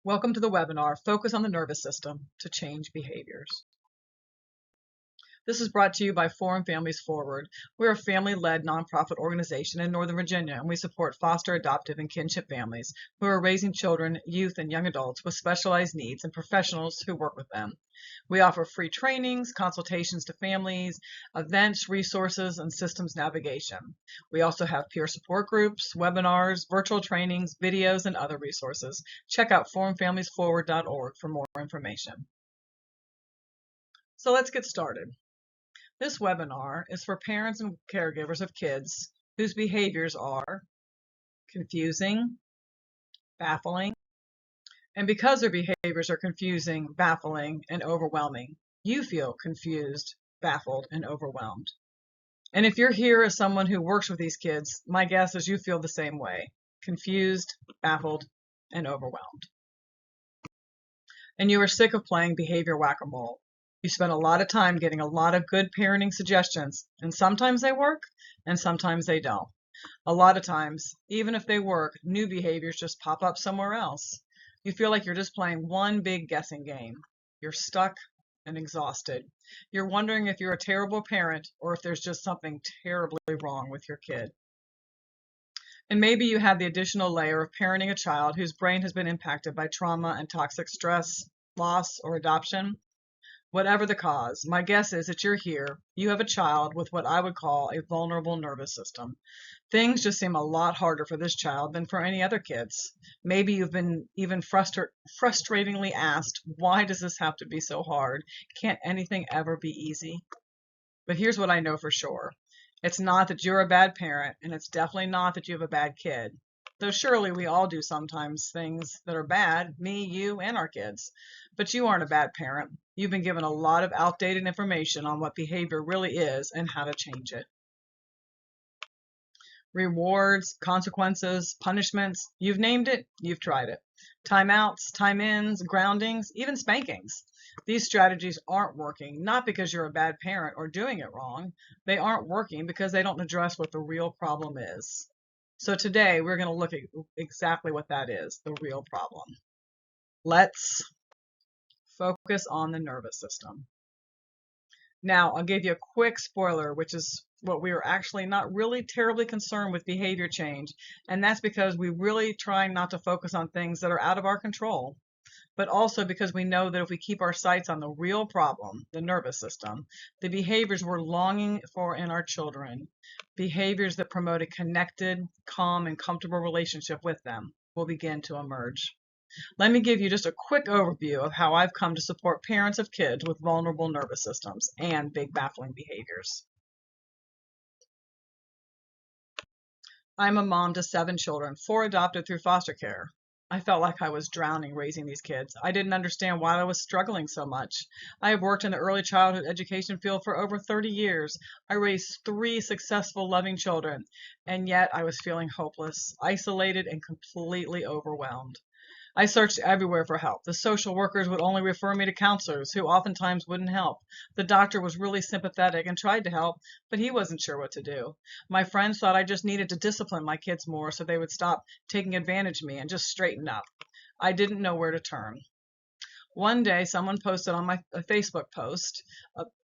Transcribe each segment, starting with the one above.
Welcome to the webinar, Focus on the Nervous System to Change Behaviors. This is brought to you by Forum Families Forward. We're a family-led nonprofit organization in Northern Virginia, and we support foster, adoptive, and kinship families who are raising children, youth, and young adults with specialized needs and professionals who work with them. We offer free trainings, consultations to families, events, resources, and systems navigation. We also have peer support groups, webinars, virtual trainings, videos, and other resources. Check out forumfamiliesforward.org for more information. So let's get started. This webinar is for parents and caregivers of kids whose behaviors are confusing, baffling, and because their behaviors are confusing, baffling, and overwhelming, you feel confused, baffled, and overwhelmed. And if you're here as someone who works with these kids, my guess is you feel the same way, confused, baffled, and overwhelmed. And you are sick of playing behavior whack-a-mole. You spend a lot of time getting a lot of good parenting suggestions, and sometimes they work, and sometimes they don't. A lot of times, even if they work, new behaviors just pop up somewhere else. You feel like you're just playing one big guessing game. You're stuck and exhausted. You're wondering if you're a terrible parent or if there's just something terribly wrong with your kid. And maybe you have the additional layer of parenting a child whose brain has been impacted by trauma and toxic stress, loss, or adoption. Whatever the cause, my guess is that you're here, you have a child with what I would call a vulnerable nervous system. Things just seem a lot harder for this child than for any other kids. Maybe you've been even frustratingly asked, why does this have to be so hard? Can't anything ever be easy? But here's what I know for sure. It's not that you're a bad parent, and it's definitely not that you have a bad kid. Though surely we all do sometimes things that are bad, me, you, and our kids. But you aren't a bad parent. You've been given a lot of outdated information on what behavior really is and how to change it. Rewards, consequences, punishments, you've named it, you've tried it. Timeouts, time-ins, groundings, even spankings. These strategies aren't working, not because you're a bad parent or doing it wrong. They aren't working because they don't address what the real problem is. So today we're going to look at exactly what that is, the real problem. Let's focus on the nervous system. Now, I'll give you a quick spoiler, which is what we are actually not really terribly concerned with behavior change, and that's because we really try not to focus on things that are out of our control, but also because we know that if we keep our sights on the real problem, the nervous system, the behaviors we're longing for in our children, behaviors that promote a connected, calm, and comfortable relationship with them, will begin to emerge. Let me give you just a quick overview of how I've come to support parents of kids with vulnerable nervous systems and big baffling behaviors. I'm a mom to 7 children, 4 adopted through foster care. I felt like I was drowning raising these kids. I didn't understand why I was struggling so much. I have worked in the early childhood education field for over 30 years. I raised 3 successful, loving children, and yet I was feeling hopeless, isolated, and completely overwhelmed. I searched everywhere for help. The social workers would only refer me to counselors who oftentimes wouldn't help. The doctor was really sympathetic and tried to help, but he wasn't sure what to do. My friends thought I just needed to discipline my kids more so they would stop taking advantage of me and just straighten up. I didn't know where to turn. One day, someone posted on a Facebook post,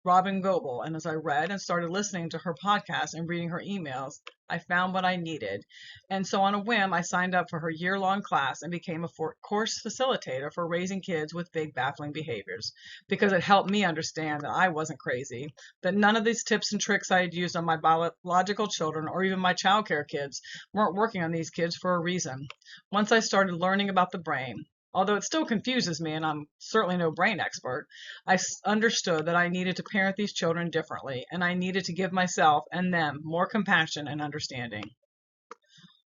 Robin Goebel, and as I read and started listening to her podcast and reading her emails, I found what I needed. And so on a whim, I signed up for her year-long class and became a course facilitator for raising kids with big baffling behaviors, because it helped me understand that I wasn't crazy, that none of these tips and tricks I had used on my biological children or even my childcare kids weren't working on these kids for a reason. Once I started learning about the brain, although it still confuses me and I'm certainly no brain expert, I understood that I needed to parent these children differently, and I needed to give myself and them more compassion and understanding.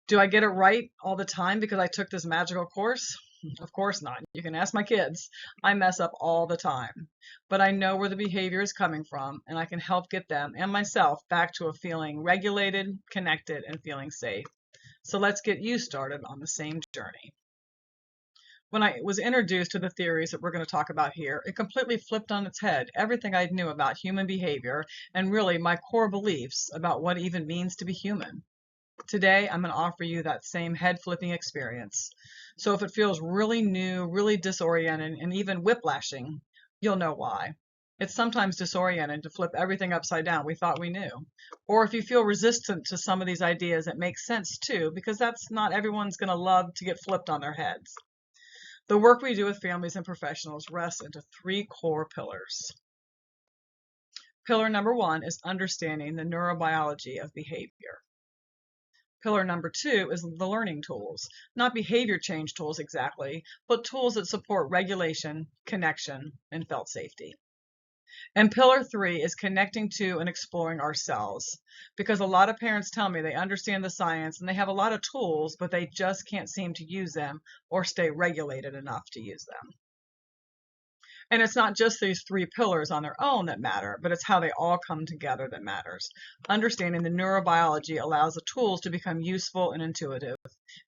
Do I get it right all the time because I took this magical course? Of course not. You can ask my kids. I mess up all the time. But I know where the behavior is coming from, and I can help get them and myself back to a feeling regulated, connected, and feeling safe. So let's get you started on the same journey. When I was introduced to the theories that we're going to talk about here, it completely flipped on its head everything I knew about human behavior and really my core beliefs about what it even means to be human. Today, I'm going to offer you that same head-flipping experience. So if it feels really new, really disorienting, and even whiplashing, you'll know why. It's sometimes disorienting to flip everything upside down we thought we knew. Or if you feel resistant to some of these ideas, it makes sense too, because that's not everyone's going to love to get flipped on their heads. The work we do with families and professionals rests into three core pillars. Pillar number one is understanding the neurobiology of behavior. Pillar number two is the learning tools, not behavior change tools exactly, but tools that support regulation, connection, and felt safety. And pillar three is connecting to and exploring ourselves, because a lot of parents tell me they understand the science and they have a lot of tools, but they just can't seem to use them or stay regulated enough to use them. And it's not just these three pillars on their own that matter, but it's how they all come together that matters. Understanding the neurobiology allows the tools to become useful and intuitive,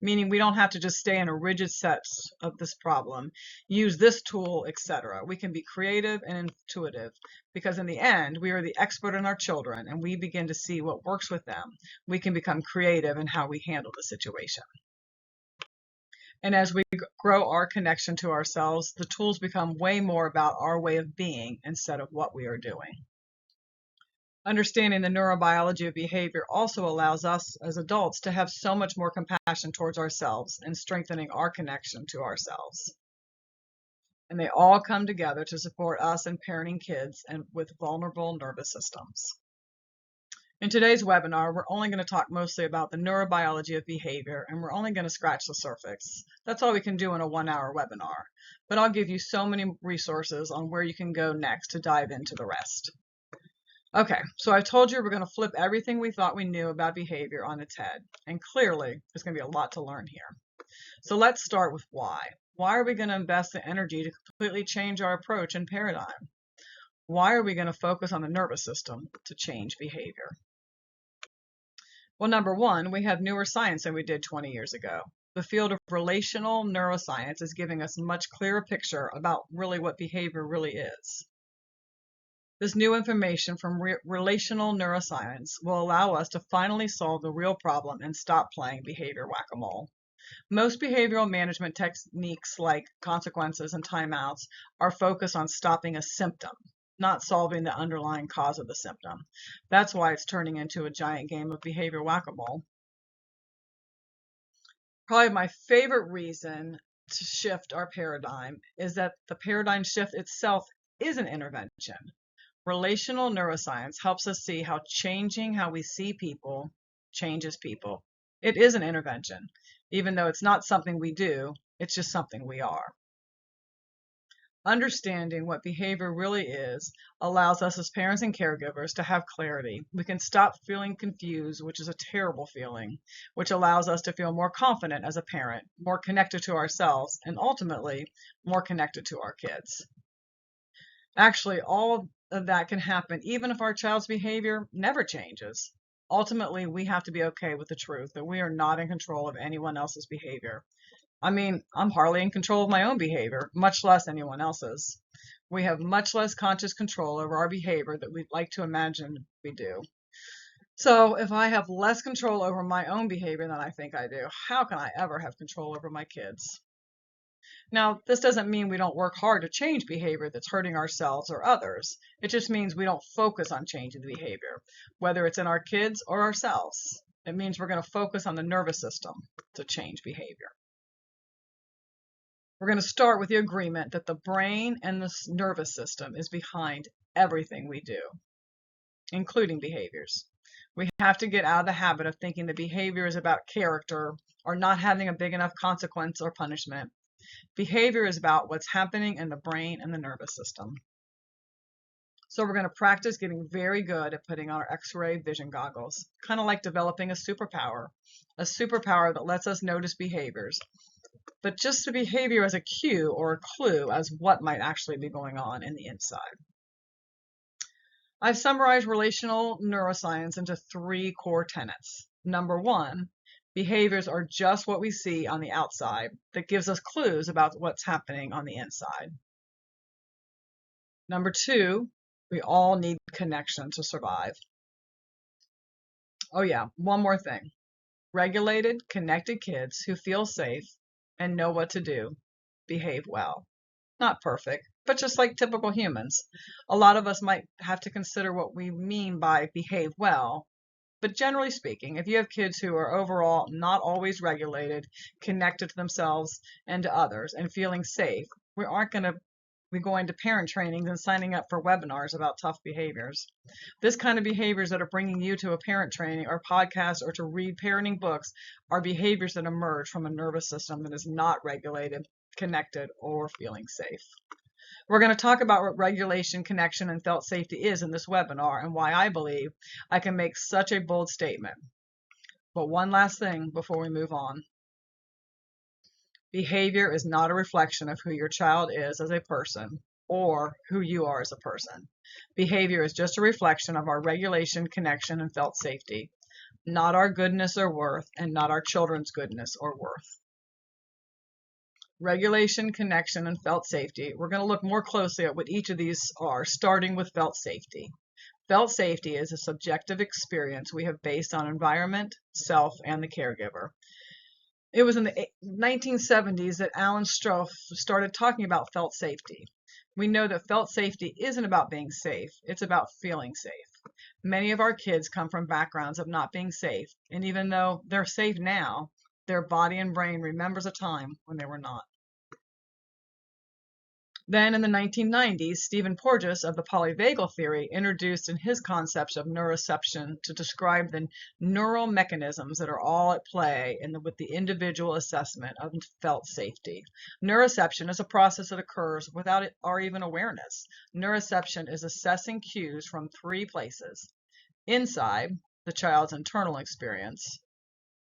meaning we don't have to just stay in a rigid set of this problem, use this tool, etc. We can be creative and intuitive, because in the end, we are the expert in our children and we begin to see what works with them. We can become creative in how we handle the situation. And as we grow our connection to ourselves, the tools become way more about our way of being instead of what we are doing. Understanding the neurobiology of behavior also allows us as adults to have so much more compassion towards ourselves and strengthening our connection to ourselves. And they all come together to support us in parenting kids and with vulnerable nervous systems. In today's webinar, we're only going to talk mostly about the neurobiology of behavior, and we're only going to scratch the surface. That's all we can do in a 1-hour webinar, but I'll give you so many resources on where you can go next to dive into the rest. Okay, so I told you we're going to flip everything we thought we knew about behavior on its head, and clearly there's going to be a lot to learn here. So let's start with why. Why are we going to invest the energy to completely change our approach and paradigm? Why are we going to focus on the nervous system to change behavior? Well, number one, we have newer science than we did 20 years ago. The field of relational neuroscience is giving us a much clearer picture about really what behavior really is. This new information from relational neuroscience will allow us to finally solve the real problem and stop playing behavior whack-a-mole. Most behavioral management techniques like consequences and timeouts are focused on stopping a symptom, not solving the underlying cause of the symptom. That's why it's turning into a giant game of behavior whack-a-mole. Probably my favorite reason to shift our paradigm is that the paradigm shift itself is an intervention. Relational neuroscience helps us see how changing how we see people changes people. It is an intervention, even though it's not something we do, it's just something we are. Understanding what behavior really is allows us as parents and caregivers to have clarity. We can stop feeling confused, which is a terrible feeling, which allows us to feel more confident as a parent, more connected to ourselves, and ultimately more connected to our kids. Actually, all of that can happen even if our child's behavior never changes. Ultimately, we have to be okay with the truth that we are not in control of anyone else's behavior. I mean, I'm hardly in control of my own behavior, much less anyone else's. We have much less conscious control over our behavior than we'd like to imagine we do. So if I have less control over my own behavior than I think I do, how can I ever have control over my kids? Now, this doesn't mean we don't work hard to change behavior that's hurting ourselves or others. It just means we don't focus on changing the behavior, whether it's in our kids or ourselves. It means we're going to focus on the nervous system to change behavior. We're going to start with the agreement that the brain and the nervous system is behind everything we do, including behaviors. We have to get out of the habit of thinking the behavior is about character or not having a big enough consequence or punishment. Behavior is about what's happening in the brain and the nervous system. So we're going to practice getting very good at putting on our X-ray vision goggles, kind of like developing a superpower that lets us notice behaviors, but just the behavior as a cue or a clue as what might actually be going on in the inside. I've summarized relational neuroscience into 3 core tenets. Number 1, behaviors are just what we see on the outside that gives us clues about what's happening on the inside. Number 2, we all need connection to survive. Oh yeah, one more thing. Regulated, connected kids who feel safe and know what to do behave well. Not perfect, but just like typical humans. A lot of us might have to consider what we mean by behave well. But generally speaking, if you have kids who are overall not always regulated, connected to themselves and to others, and feeling safe, we aren't going to be going to parent trainings and signing up for webinars about tough behaviors. This kind of behaviors that are bringing you to a parent training or podcast or to read parenting books are behaviors that emerge from a nervous system that is not regulated, connected, or feeling safe. We're going to talk about what regulation, connection, and felt safety is in this webinar and why I believe I can make such a bold statement. But one last thing before we move on. Behavior is not a reflection of who your child is as a person or who you are as a person. Behavior is just a reflection of our regulation, connection, and felt safety, not our goodness or worth, and not our children's goodness or worth. Regulation, connection, and felt safety. We're going to look more closely at what each of these are, starting with felt safety. Felt safety is a subjective experience we have based on environment, self, and the caregiver. It was in the 1970s that Alan Strouf started talking about felt safety. We know that felt safety isn't about being safe, it's about feeling safe. Many of our kids come from backgrounds of not being safe, and even though they're safe now, their body and brain remembers a time when they were not. Then in the 1990s, Stephen Porges of the polyvagal theory introduced in his concepts of neuroception to describe the neural mechanisms that are all at play with the individual assessment of felt safety. Neuroception is a process that occurs without our even awareness. Neuroception is assessing cues from three places: inside, the child's internal experience;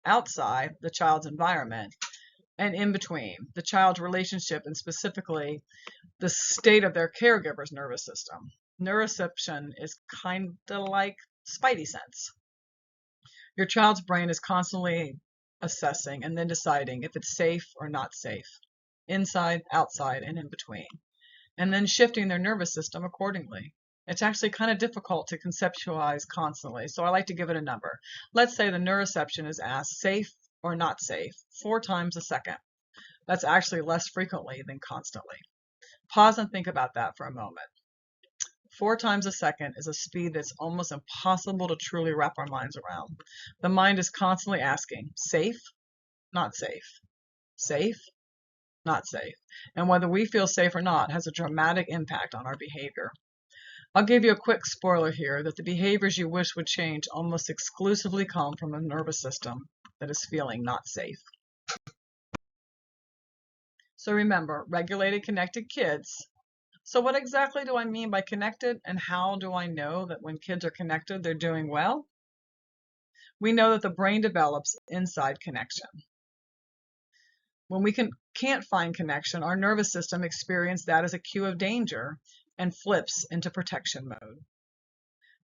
outside, the child's environment; and in between, the child's relationship and specifically the state of their caregiver's nervous system. Neuroception is kind of like spidey sense. Your child's brain is constantly assessing and then deciding if it's safe or not safe, inside, outside, and in between, and then shifting their nervous system accordingly. It's actually kind of difficult to conceptualize constantly, so I like to give it a number. Let's say the neuroception is asked safe or not safe 4 times a second. That's actually less frequently than constantly. Pause and think about that for a moment. 4 times a second is a speed that's almost impossible to truly wrap our minds around. The mind is constantly asking, safe, not safe, safe, not safe. And whether we feel safe or not has a dramatic impact on our behavior. I'll give you a quick spoiler here that the behaviors you wish would change almost exclusively come from a nervous system that is feeling not safe. So remember, regulated, connected kids. So what exactly do I mean by connected, and how do I know that when kids are connected, they're doing well? We know that the brain develops inside connection. When we can't find connection, our nervous system experiences that as a cue of danger and flips into protection mode.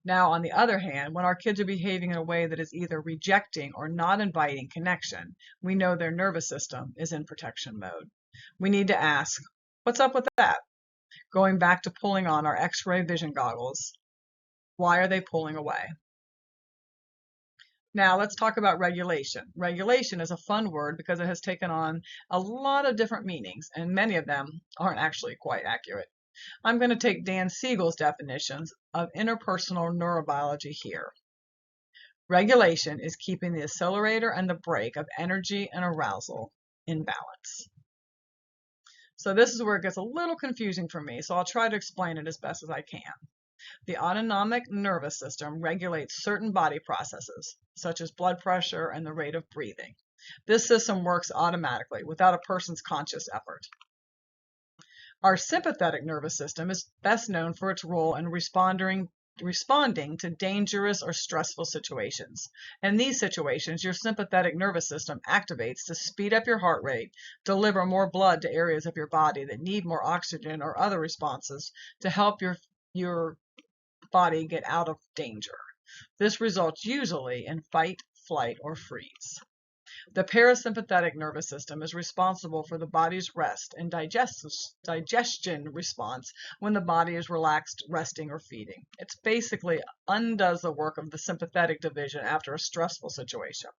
Now, on the other hand, when our kids are behaving in a way that is either rejecting or not inviting connection, we know their nervous system is in protection mode. We need to ask, what's up with that? Going back to pulling on our X-ray vision goggles, why are they pulling away? Now let's talk about regulation. Regulation is a fun word because it has taken on a lot of different meanings, and many of them aren't actually quite accurate. I'm going to take Dan Siegel's definitions of interpersonal neurobiology here. Regulation is keeping the accelerator and the brake of energy and arousal in balance. So this is where it gets a little confusing for me, so I'll try to explain it as best as I can. The autonomic nervous system regulates certain body processes, such as blood pressure and the rate of breathing. This system works automatically without a person's conscious effort. Our sympathetic nervous system is best known for its role in responding to dangerous or stressful situations. In these situations, your sympathetic nervous system activates to speed up your heart rate, deliver more blood to areas of your body that need more oxygen or other responses to help your body get out of danger. This results usually in fight, flight, or freeze. The parasympathetic nervous system is responsible for the body's rest and digestion response when the body is relaxed, resting, or feeding. It basically undoes the work of the sympathetic division after a stressful situation.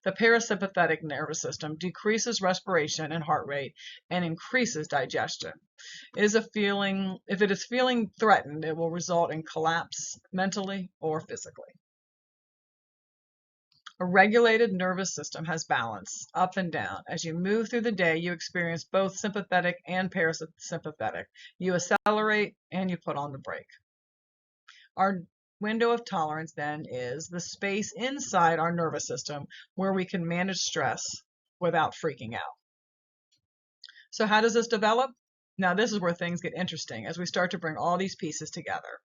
The parasympathetic nervous system decreases respiration and heart rate and increases digestion. If it is feeling threatened, it will result in collapse mentally or physically. A regulated nervous system has balance, up and down. As you move through the day, you experience both sympathetic and parasympathetic. You accelerate and you put on the brake. Our window of tolerance then is the space inside our nervous system where we can manage stress without freaking out. So how does this develop? Now this is where things get interesting as we start to bring all these pieces together.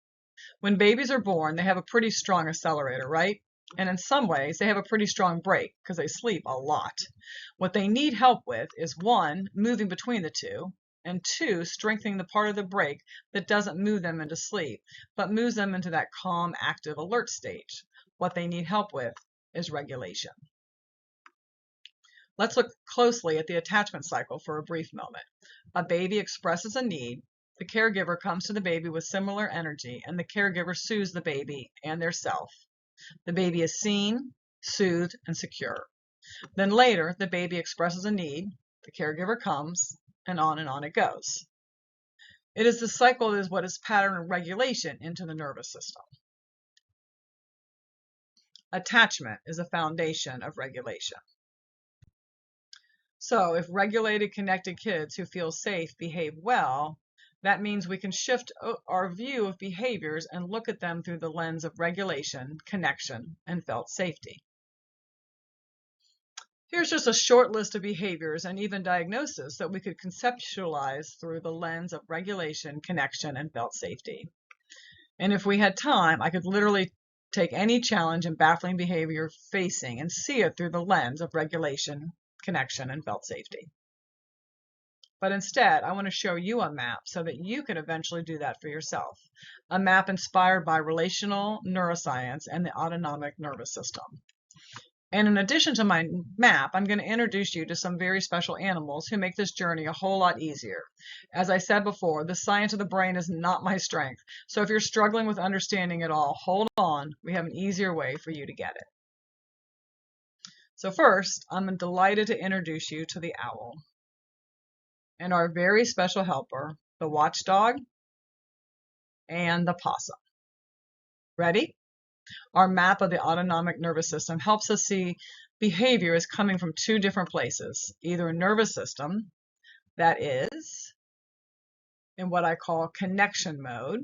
When babies are born, they have a pretty strong accelerator, right? And in some ways, they have a pretty strong brake because they sleep a lot. What they need help with is 1, moving between the two, and 2, strengthening the part of the brake that doesn't move them into sleep, but moves them into that calm, active, alert stage. What they need help with is regulation. Let's look closely at the attachment cycle for a brief moment. A baby expresses a need. The caregiver comes to the baby with similar energy, and the caregiver soothes the baby and their self. The baby is seen, soothed, and secure. Then later, the baby expresses a need, the caregiver comes, and on it goes. It is the cycle that is what is pattern regulation into the nervous system. Attachment is a foundation of regulation. So if regulated, connected kids who feel safe behave well, that means we can shift our view of behaviors and look at them through the lens of regulation, connection, and felt safety. Here's just a short list of behaviors and even diagnosis that we could conceptualize through the lens of regulation, connection, and felt safety. And if we had time, I could literally take any challenge and baffling behavior facing and see it through the lens of regulation, connection, and felt safety. But instead, I want to show you a map so that you can eventually do that for yourself. A map inspired by relational neuroscience and the autonomic nervous system. And in addition to my map, I'm going to introduce you to some very special animals who make this journey a whole lot easier. As I said before, the science of the brain is not my strength. So if you're struggling with understanding it all, hold on. We have an easier way for you to get it. So first, I'm delighted to introduce you to the owl and our very special helper, the watchdog and the possum. Ready? Our map of the autonomic nervous system helps us see behavior is coming from 2 different places, either a nervous system that is in what I call connection mode,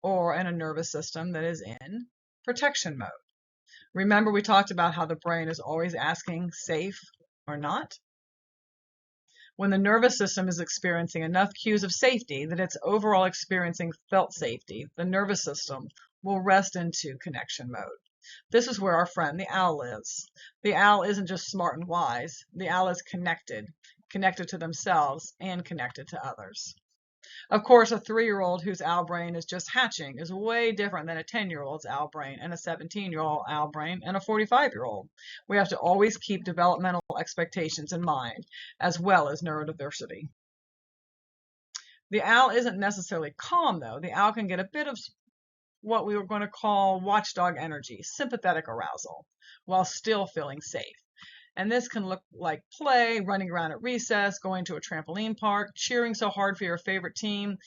or in a nervous system that is in protection mode. Remember we talked about how the brain is always asking safe or not? When the nervous system is experiencing enough cues of safety that it's overall experiencing felt safety, the nervous system will rest into connection mode. This is where our friend the owl is. The owl isn't just smart and wise. The owl is connected to themselves and connected to others. Of course, a 3-year-old whose owl brain is just hatching is way different than a 10-year-old's owl brain and a 17-year-old owl brain and a 45-year-old. We have to always keep developmental expectations in mind, as well as neurodiversity. The owl isn't necessarily calm, though. The owl can get a bit of what we were going to call watchdog energy, sympathetic arousal, while still feeling safe. And this can look like play, running around at recess, going to a trampoline park, cheering so hard for your favorite team,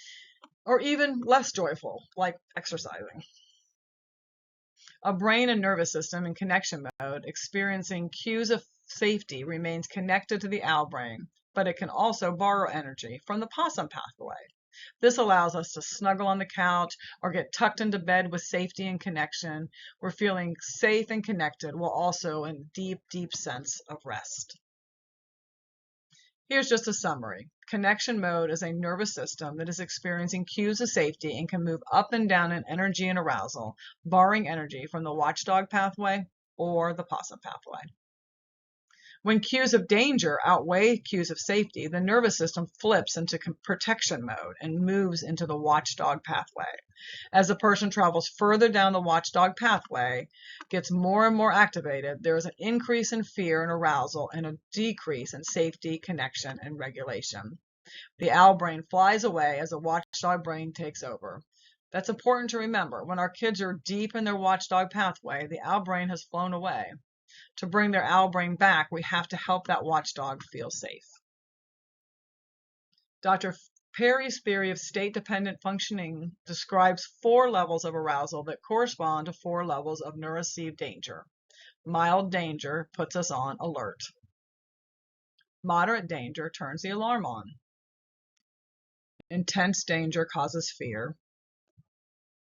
or even less joyful, like exercising. A brain and nervous system in connection mode experiencing cues of safety remains connected to the owl brain, but it can also borrow energy from the possum pathway. This allows us to snuggle on the couch or get tucked into bed with safety and connection. We're feeling safe and connected while also in deep, deep sense of rest. Here's just a summary. Connection mode is a nervous system that is experiencing cues of safety and can move up and down in energy and arousal, borrowing energy from the watchdog pathway or the possum pathway. When cues of danger outweigh cues of safety, the nervous system flips into protection mode and moves into the watchdog pathway. As the person travels further down the watchdog pathway, gets more and more activated, there is an increase in fear and arousal and a decrease in safety, connection, and regulation. The owl brain flies away as the watchdog brain takes over. That's important to remember. When our kids are deep in their watchdog pathway, the owl brain has flown away. To bring their owl brain back, we have to help that watchdog feel safe. Dr. Perry's theory of state-dependent functioning describes 4 levels of arousal that correspond to 4 levels of neuroscieve danger. Mild danger puts us on alert. Moderate danger turns the alarm on. Intense danger causes fear.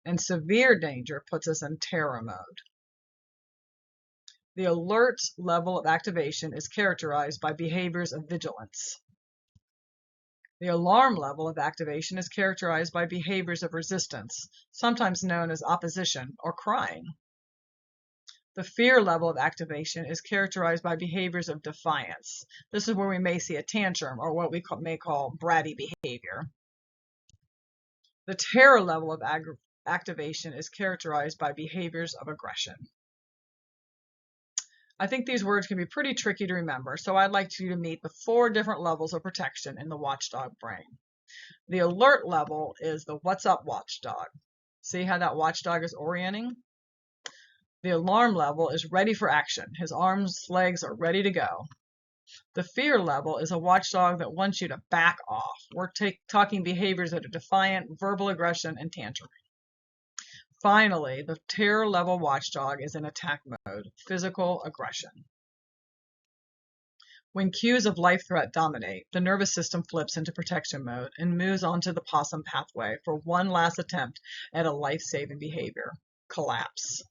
And severe danger puts us in terror mode. The alert level of activation is characterized by behaviors of vigilance. The alarm level of activation is characterized by behaviors of resistance, sometimes known as opposition or crying. The fear level of activation is characterized by behaviors of defiance. This is where we may see a tantrum or what we may call bratty behavior. The terror level of activation is characterized by behaviors of aggression. I think these words can be pretty tricky to remember, so I'd like you to meet the 4 different levels of protection in the watchdog brain. The alert level is the what's up watchdog. See how that watchdog is orienting? The alarm level is ready for action. His arms, legs are ready to go. The fear level is a watchdog that wants you to back off. We're talking behaviors that are defiant, verbal aggression, and tantrum. Finally, the terror level watchdog is in attack mode, physical aggression. When cues of life threat dominate, the nervous system flips into protection mode and moves onto the possum pathway for one last attempt at a life-saving behavior, collapse.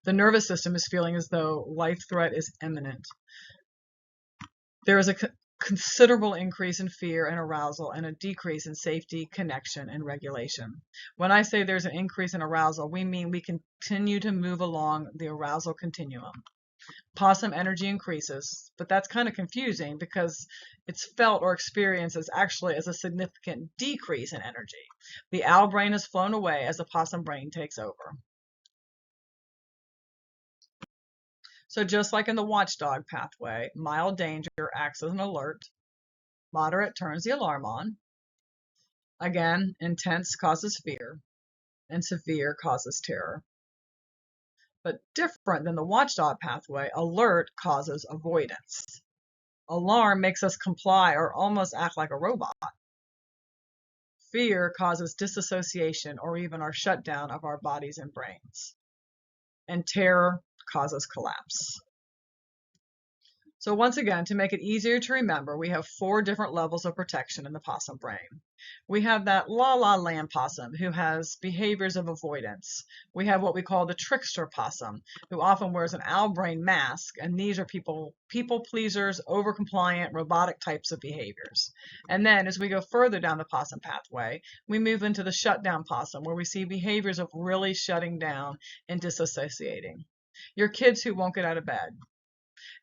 The nervous system is feeling as though life threat is imminent. There is a considerable increase in fear and arousal and a decrease in safety, connection, and regulation. When I say there's an increase in arousal, we mean we continue to move along the arousal continuum. Possum energy increases, but that's kind of confusing because it's felt or experienced as actually as a significant decrease in energy. The owl brain has flown away as the possum brain takes over. So just like in the watchdog pathway, mild danger acts as an alert, moderate turns the alarm on, again, intense causes fear, and severe causes terror. But different than the watchdog pathway, alert causes avoidance. Alarm makes us comply or almost act like a robot. Fear causes disassociation or even our shutdown of our bodies and brains. And terror causes collapse. So once again, to make it easier to remember, we have 4 different levels of protection in the possum brain. We have that la-la land possum who has behaviors of avoidance. We have what we call the trickster possum, who often wears an owl brain mask, and these are people pleasers, over-compliant, robotic types of behaviors. And then as we go further down the possum pathway, we move into the shutdown possum, where we see behaviors of really shutting down and disassociating. Your kids who won't get out of bed.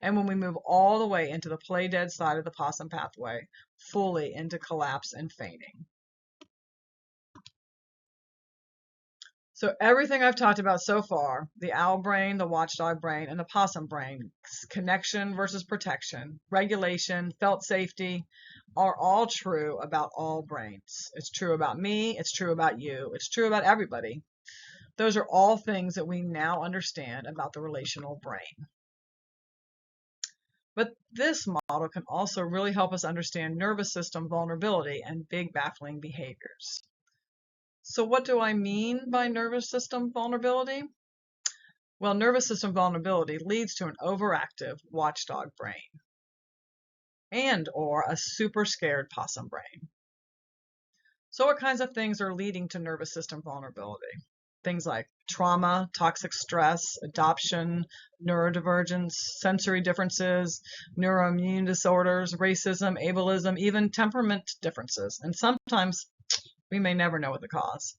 And when we move all the way into the play dead side of the possum pathway, fully into collapse and fainting. So everything I've talked about so far, the owl brain, the watchdog brain, and the possum brain, connection versus protection, regulation, felt safety, are all true about all brains. It's true about me, it's true about you, it's true about everybody. Those are all things that we now understand about the relational brain. But this model can also really help us understand nervous system vulnerability and big baffling behaviors. So what do I mean by nervous system vulnerability? Well, nervous system vulnerability leads to an overactive watchdog brain and or a super scared possum brain. So what kinds of things are leading to nervous system vulnerability? Things like trauma, toxic stress, adoption, neurodivergence, sensory differences, neuroimmune disorders, racism, ableism, even temperament differences. And sometimes we may never know what the cause.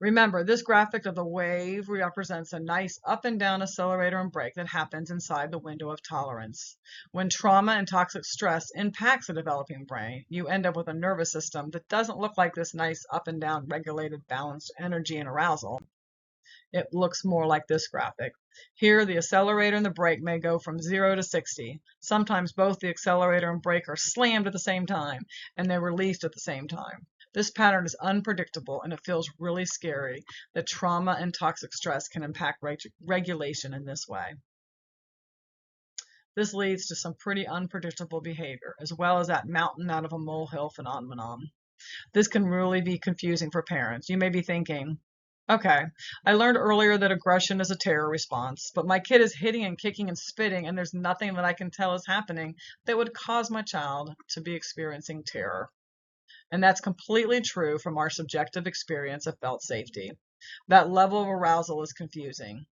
Remember, this graphic of the wave represents a nice up and down accelerator and brake that happens inside the window of tolerance. When trauma and toxic stress impacts the developing brain, you end up with a nervous system that doesn't look like this nice up and down regulated balanced energy and arousal. It looks more like this graphic. Here, the accelerator and the brake may go from 0 to 60. Sometimes both the accelerator and brake are slammed at the same time, and they're released at the same time. This pattern is unpredictable, and it feels really scary that trauma and toxic stress can impact regulation in this way. This leads to some pretty unpredictable behavior, as well as that mountain out of a molehill phenomenon. This can really be confusing for parents. You may be thinking, okay, I learned earlier that aggression is a terror response, but my kid is hitting and kicking and spitting, and there's nothing that I can tell is happening that would cause my child to be experiencing terror. And that's completely true from our subjective experience of felt safety. That level of arousal is confusing.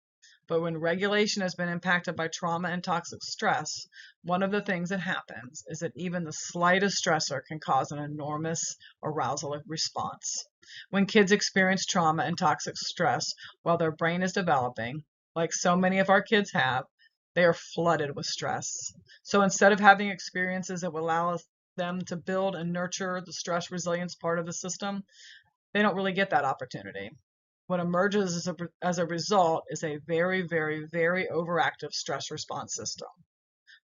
But when regulation has been impacted by trauma and toxic stress, one of the things that happens is that even the slightest stressor can cause an enormous arousal response. When kids experience trauma and toxic stress while their brain is developing, like so many of our kids have, they are flooded with stress. So instead of having experiences that will allow them to build and nurture the stress resilience part of the system, they don't really get that opportunity. What emerges as a result is a very, very, very overactive stress response system.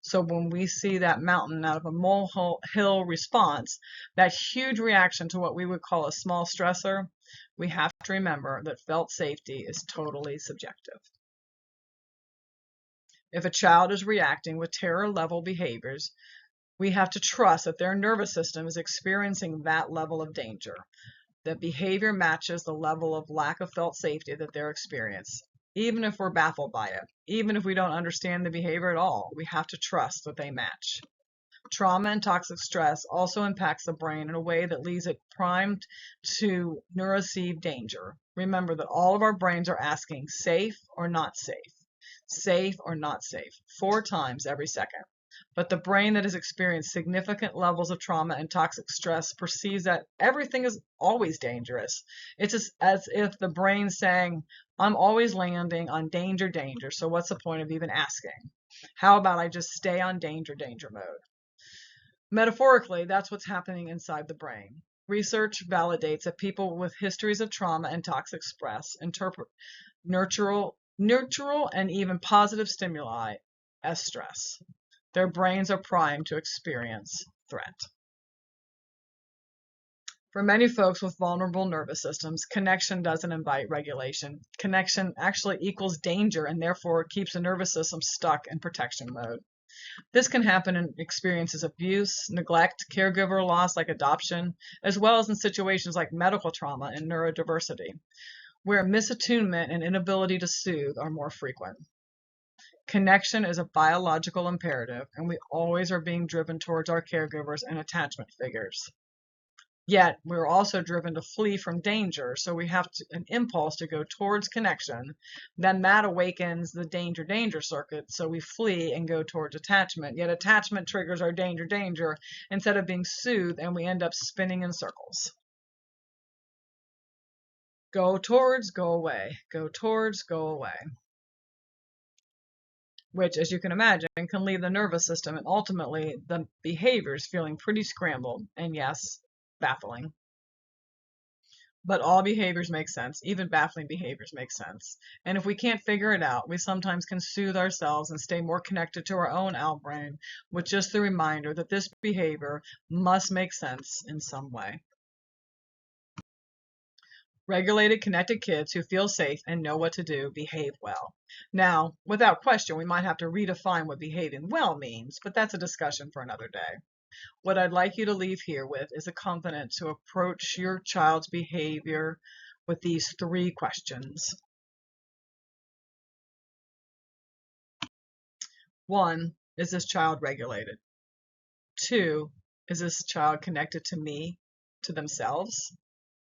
So when we see that mountain out of a molehill response, that huge reaction to what we would call a small stressor, we have to remember that felt safety is totally subjective. If a child is reacting with terror level behaviors, we have to trust that their nervous system is experiencing that level of danger. That behavior matches the level of lack of felt safety that they're experiencing. Even if we're baffled by it, even if we don't understand the behavior at all, we have to trust that they match. Trauma and toxic stress also impacts the brain in a way that leaves it primed to neuroceive danger. Remember that all of our brains are asking safe or not safe or not safe, 4 times every second. But the brain that has experienced significant levels of trauma and toxic stress perceives that everything is always dangerous. It's as if the brain's saying, I'm always landing on danger, danger, so what's the point of even asking? How about I just stay on danger, danger mode? Metaphorically, that's what's happening inside the brain. Research validates that people with histories of trauma and toxic stress interpret neutral and even positive stimuli as stress. Their brains are primed to experience threat. For many folks with vulnerable nervous systems, connection doesn't invite regulation. Connection actually equals danger and therefore keeps the nervous system stuck in protection mode. This can happen in experiences of abuse, neglect, caregiver loss like adoption, as well as in situations like medical trauma and neurodiversity, where misattunement and inability to soothe are more frequent. Connection is a biological imperative, and we always are being driven towards our caregivers and attachment figures. Yet, we're also driven to flee from danger, so we have an impulse to go towards connection. Then that awakens the danger circuit, so we flee and go towards attachment. Yet attachment triggers our danger instead of being soothed, and we end up spinning in circles. Go towards, go away. Go towards, go away. Which, as you can imagine, can leave the nervous system and ultimately the behaviors feeling pretty scrambled and, yes, baffling. But all behaviors make sense. Even baffling behaviors make sense. And if we can't figure it out, we sometimes can soothe ourselves and stay more connected to our own outbrain with just the reminder that this behavior must make sense in some way. Regulated, connected kids who feel safe and know what to do behave well. Now, without question, we might have to redefine what behaving well means, but that's a discussion for another day. What I'd like you to leave here with is a confidence to approach your child's behavior with these 3 questions. 1, is this child regulated? 2, is this child connected to me, to themselves?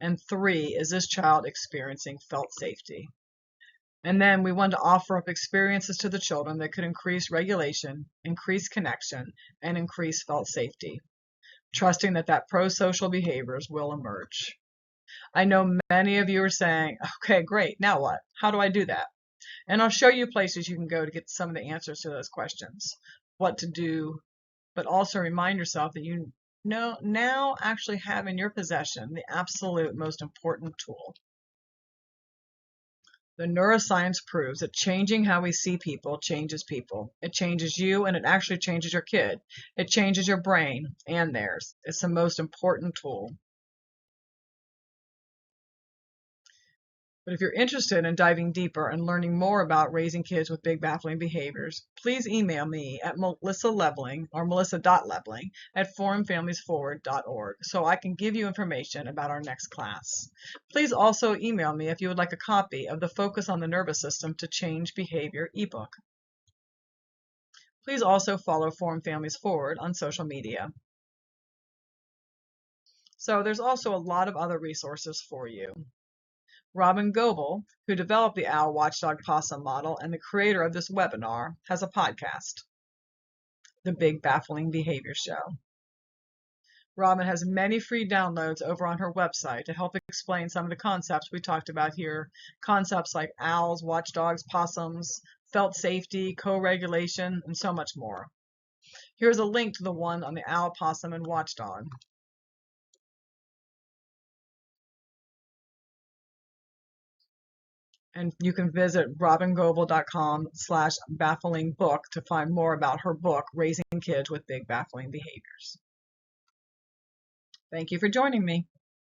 And 3, is this child experiencing felt safety? And then we want to offer up experiences to the children that could increase regulation, increase connection, and increase felt safety, trusting that pro-social behaviors will emerge. I know many of you are saying, okay, great, now what? How do I do that? And I'll show you places you can go to get some of the answers to those questions, what to do, but also remind yourself that you know now actually have in your possession the absolute most important tool. The neuroscience proves that changing how we see people changes people. It changes you, and it actually changes your kid. It changes your brain and theirs. It's the most important tool. But if you're interested in diving deeper and learning more about raising kids with big baffling behaviors, please email me at melissa.leveling or melissa.leveling@forumfamiliesforward.org so I can give you information about our next class. Please also email me if you would like a copy of the Focus on the Nervous System to Change Behavior ebook. Please also follow Forum Families Forward on social media. So there's also a lot of other resources for you. Robin Goebel, who developed the Owl Watchdog Possum model and the creator of this webinar, has a podcast, The Big Baffling Behavior Show. Robin has many free downloads over on her website to help explain some of the concepts we talked about here, concepts like owls, watchdogs, possums, felt safety, co-regulation, and so much more. Here's a link to the one on the owl, possum, and watchdog. And you can visit robingoebel.com/bafflingbook to find more about her book, Raising Kids with Big Baffling Behaviors. Thank you for joining me.